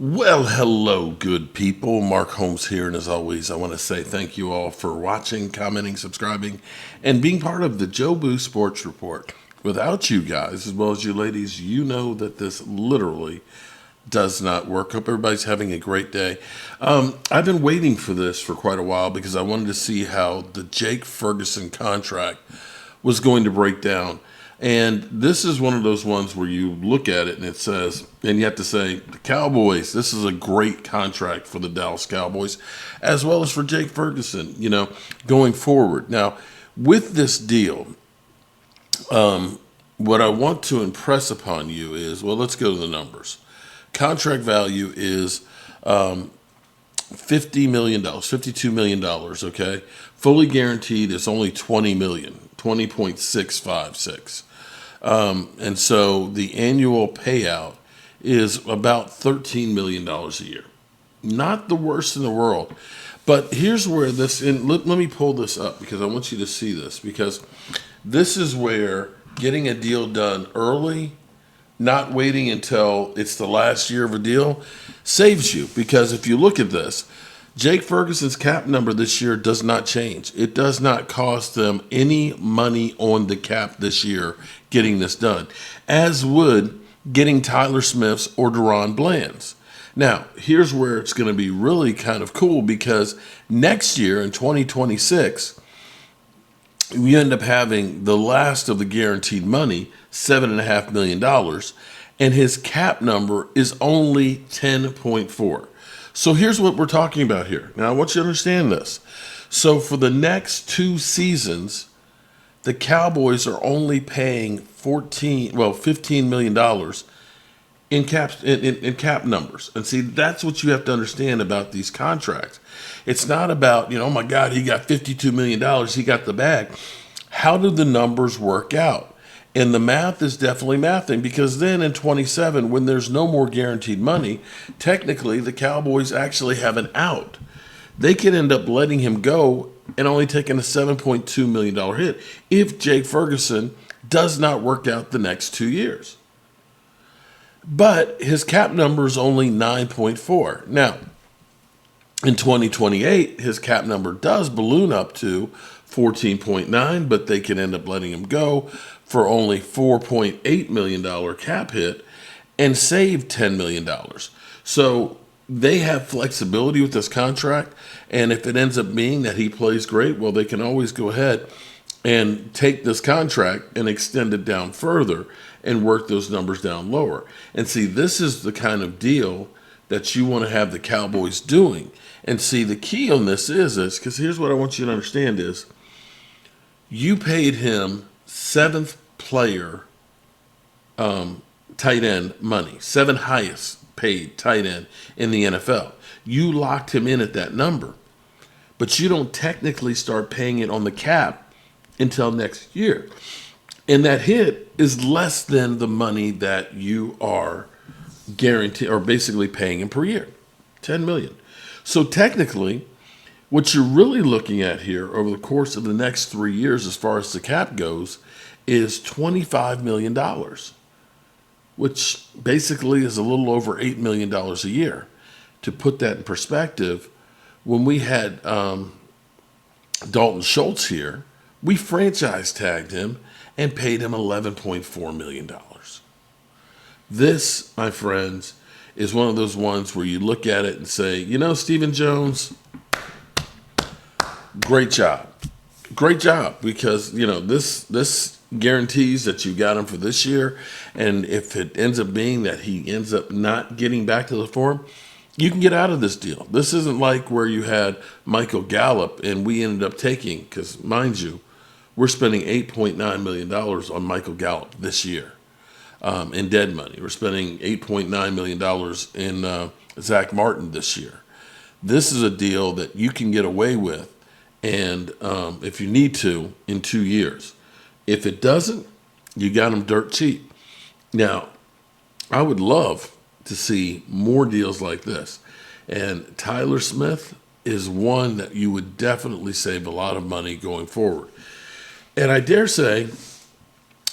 Well, hello, good people. Mark Holmes here, and as always, I want to say thank you all for watching, commenting, subscribing, and being part of the Joe Boo Sports Report. Without you guys, as well as you ladies, you know that this literally does not work. Hope everybody's having a great day. I've been waiting for this for quite a while because I wanted to see how the Jake Ferguson contract was going to break down. And this is one of those ones where you look at it and it says, and you have to say, the Cowboys, this is a great contract for the Dallas Cowboys, as well as for Jake Ferguson, going forward. Now, with this deal, what I want to impress upon you is, well, let's go to the numbers. Contract value is $50 million, $52 million, okay? Fully guaranteed is only $20 million, 20.656. And so the annual payout is about $13 million a year. Not the worst in the world. But here's where this, and let me pull this up because I want you to see this, because this is where getting a deal done early, not waiting until it's the last year of a deal, saves you. Because if you look at this, Jake Ferguson's cap number this year does not change. It does not cost them any money on the cap this year getting this done, as would getting Tyler Smith's or Deron Bland's. Now, here's where it's going to be really kind of cool, because next year in 2026, we end up having the last of the guaranteed money, $7.5 million, and his cap number is only 10.4. So here's what we're talking about here. Now, I want you to understand this. So for the next two seasons, the Cowboys are only paying $15 million in cap numbers. And see, that's what you have to understand about these contracts. It's not about, oh my God, he got $52 million, he got the bag. How do the numbers work out? And the math is definitely mathing, because then in 27, when there's no more guaranteed money, technically the Cowboys actually have an out. They could end up letting him go and only taking a $7.2 million hit if Jake Ferguson does not work out the next 2 years. But his cap number is only 9.4. Now, in 2028, his cap number does balloon up to 14.9, but they can end up letting him go for only $4.8 million cap hit and save $10 million. So they have flexibility with this contract, and if it ends up being that he plays great, well, they can always go ahead and take this contract and extend it down further and work those numbers down lower. And see, this is the kind of deal that you want to have the Cowboys doing. And see, the key on this is this, because here's what I want you to understand is, you paid him seventh player tight end money, seventh highest paid tight end in the NFL. You locked him in at that number, but you don't technically start paying it on the cap until next year. And that hit is less than the money that you are guaranteed or basically paying him per year, $10 million. So technically, what you're really looking at here over the course of the next 3 years, as far as the cap goes, is $25 million, which basically is a little over $8 million a year. To put that in perspective, when we had Dalton Schultz here, we franchise tagged him and paid him $11.4 million. This, my friends, is one of those ones where you look at it and say, Stephen Jones, great job. Great job, because, this guarantees that you got him for this year. And if it ends up being that he ends up not getting back to the form, you can get out of this deal. This isn't like where you had Michael Gallup and we ended up taking, because mind you, we're spending $8.9 million on Michael Gallup this year in dead money. We're spending $8.9 million in Zach Martin this year. This is a deal that you can get away with, and if you need to, in 2 years. If it doesn't, you got him dirt cheap. Now, I would love to see more deals like this. And Tyler Smith is one that you would definitely save a lot of money going forward. And I dare say,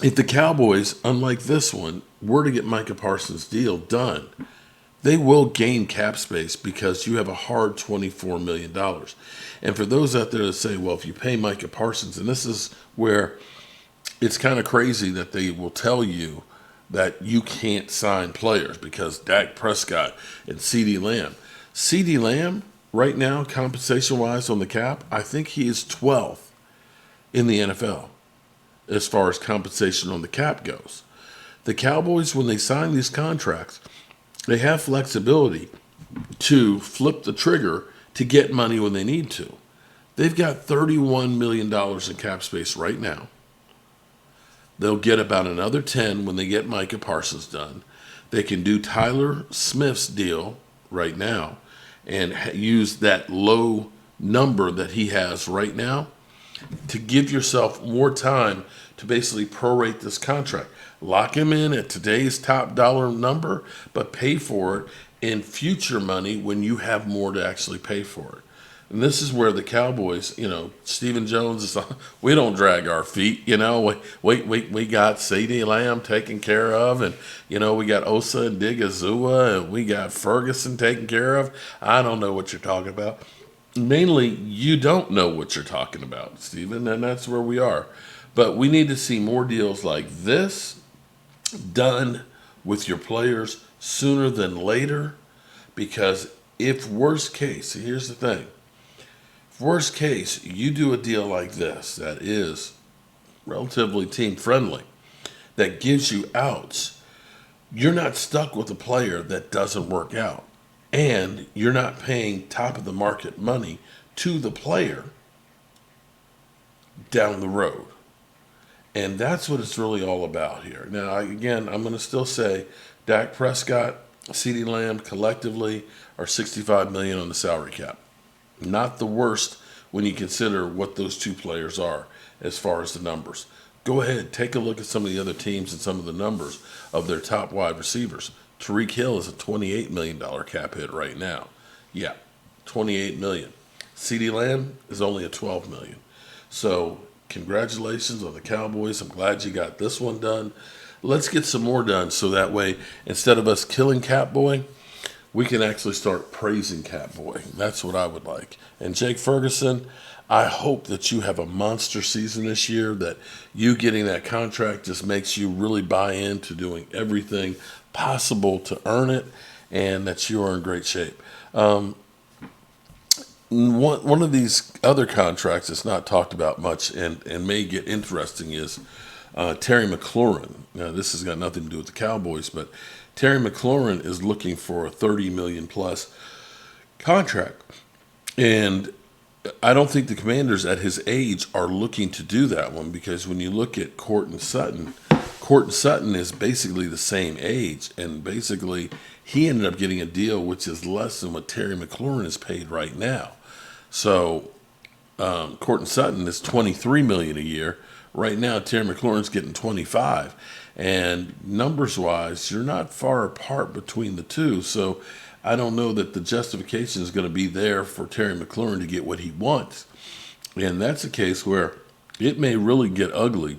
if the Cowboys, unlike this one, were to get Micah Parsons' deal done, they will gain cap space because you have a hard $24 million. And for those out there that say, well, if you pay Micah Parsons, and this is where it's kind of crazy that they will tell you that you can't sign players because Dak Prescott and CeeDee Lamb. CeeDee Lamb, right now, compensation-wise on the cap, I think he is 12th in the NFL as far as compensation on the cap goes. The Cowboys, when they sign these contracts, they have flexibility to flip the trigger to get money when they need to. They've got $31 million in cap space right now. They'll get about another 10 when they get Micah Parsons done. They can do Tyler Smith's deal right now and use that low number that he has right now to give yourself more time to basically prorate this contract. Lock him in at today's top dollar number, but pay for it in future money when you have more to actually pay for it. And this is where the Cowboys, Stephen Jones is, we don't drag our feet, we got CeeDee Lamb taken care of, and, we got Osa and Digazua, and we got Ferguson taken care of. I don't know what you're talking about. Mainly, you don't know what you're talking about, Stephen, and that's where we are. But we need to see more deals like this done with your players sooner than later, because if worst case, here's the thing, worst case, you do a deal like this that is relatively team friendly, that gives you outs, you're not stuck with a player that doesn't work out. And you're not paying top of the market money to the player down the road. And that's what it's really all about here. Now, again, I'm going to still say Dak Prescott, CeeDee Lamb collectively are $65 million on the salary cap. Not the worst when you consider what those two players are as far as the numbers. Go ahead, take a look at some of the other teams and some of the numbers of their top wide receivers. Tyreek Hill is a $28 million cap hit right now. Yeah, $28 million. CeeDee Lamb is only a $12 million. So congratulations on the Cowboys. I'm glad you got this one done. Let's get some more done so that way, instead of us killing Catboy, we can actually start praising Catboy. That's what I would like. And Jake Ferguson, I hope that you have a monster season this year, that you getting that contract just makes you really buy into doing everything possible to earn it, and that you are in great shape. One of these other contracts that's not talked about much and may get interesting is Terry McLaurin. Now, this has got nothing to do with the Cowboys, but Terry McLaurin is looking for a $30 million plus contract. And I don't think the Commanders at his age are looking to do that one, because when you look at Courtland Sutton is basically the same age, and basically he ended up getting a deal which is less than what Terry McLaurin is paid right now. So Courtland Sutton is $23 million a year. Right now, Terry McLaurin's getting $25, and numbers-wise, you're not far apart between the two. So I don't know that the justification is going to be there for Terry McLaurin to get what he wants, and that's a case where it may really get ugly.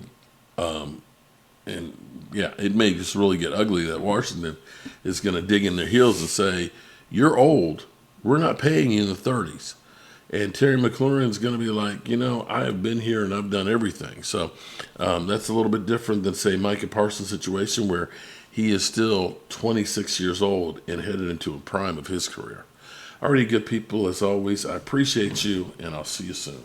It may just really get ugly that Washington is going to dig in their heels and say, "You're old. We're not paying you in the 30s." And Terry McLaurin's going to be like, I have been here and I've done everything. So that's a little bit different than, say, Micah Parsons' situation, where he is still 26 years old and headed into a prime of his career. Alrighty, good people, as always, I appreciate you, and I'll see you soon.